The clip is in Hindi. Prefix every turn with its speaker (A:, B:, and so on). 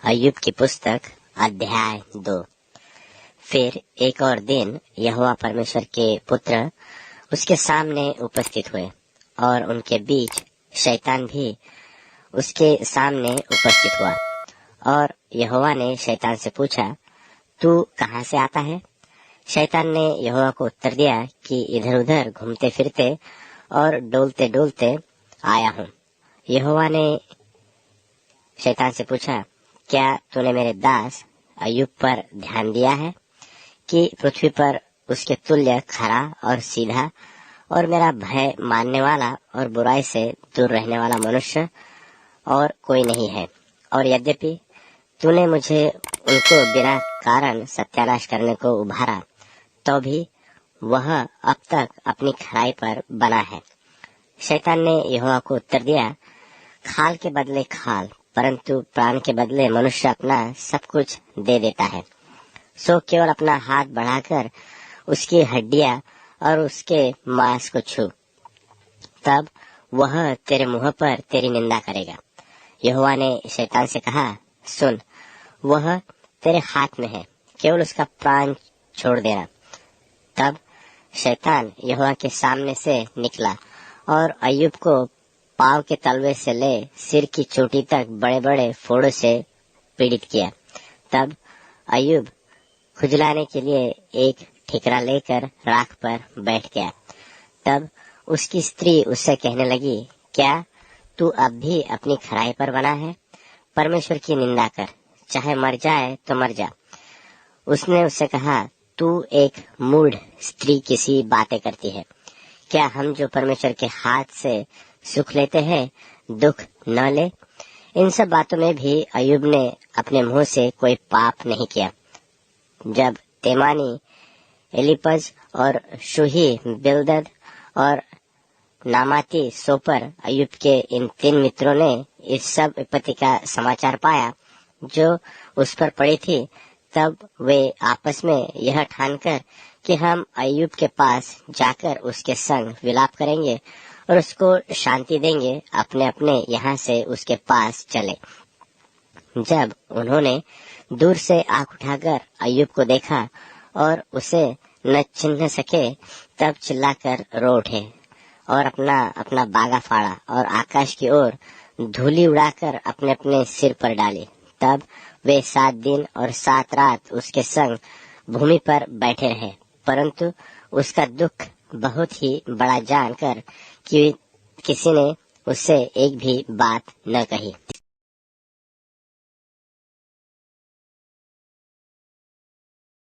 A: अय्यूब की पुस्तक अध्याय 2। फिर एक और दिन यहोवा परमेश्वर के पुत्र उसके सामने उपस्थित हुए और उनके बीच शैतान भी उसके सामने उपस्थित हुआ। और यहोवा ने शैतान से पूछा, तू कहाँ से आता है? शैतान ने यहोवा को उत्तर दिया कि इधर उधर घूमते फिरते और डोलते डोलते आया हूँ। यहोवा ने शैतान से पूछा, क्या तूने मेरे दास अय्यूब पर ध्यान दिया है कि पृथ्वी पर उसके तुल्य खरा और सीधा और मेरा भय मानने वाला और बुराई से दूर रहने वाला मनुष्य और कोई नहीं है? और यद्यपि तूने मुझे उनको बिना कारण सत्यानाश करने को उभारा, तो भी वह अब तक अपनी खराई पर बना है। शैतान ने यहोवा को उत्तर दिया, खाल के बदले खाल, परंतु प्राण के बदले मनुष्य अपना सब कुछ दे देता है। सो केवल अपना हाथ बढ़ाकर उसकी हड्डियां और उसके मांस को छू, तब वह तेरे मुंह पर तेरी निंदा करेगा। यहोवा ने शैतान से कहा, सुन, वह तेरे हाथ में है, केवल उसका प्राण छोड़ देना। तब शैतान यहोवा के सामने से निकला और अय्यूब को पांव के तलवे से ले सिर की चोटी तक बड़े बड़े फोड़ों से पीड़ित किया। तब अय्यूब खुजलाने के लिए एक ठिकरा लेकर राख पर बैठ गया। तब उसकी स्त्री उससे कहने लगी, क्या तू अब भी अपनी खराई पर बना है? परमेश्वर की निंदा कर, चाहे मर जाए तो मर जा। उसने उससे कहा, तू एक मूढ़ स्त्री किसी बातें करती है। क्या हम जो परमेश्वर के हाथ से सुख लेते हैं दुख न ले? इन सब बातों में भी अय्यूब ने अपने मुंह से कोई पाप नहीं किया। जब तेमानी एलीपज और शूही बिल्दद और नामाती सोपर अय्यूब के इन 3 मित्रों ने इस सब विपत्ति का समाचार पाया जो उस पर पड़ी थी, तब वे आपस में यह ठानकर कि हम अय्यूब के पास जाकर उसके संग विलाप करेंगे और उसको शांति देंगे, अपने अपने यहाँ से उसके पास चले। जब उन्होंने दूर से आंख उठाकर अय्यूब को देखा और उसे न चिन्ह सके, तब चिल्लाकर रो उठे और अपना अपना बागा फाड़ा और आकाश की ओर धूली उड़ाकर अपने अपने सिर पर डाली। तब वे 7 दिन और 7 रात उसके संग भूमि पर बैठे रहे, परंतु उसका दुख बहुत ही बड़ा जानकर कि किसी ने उससे एक भी बात न कही।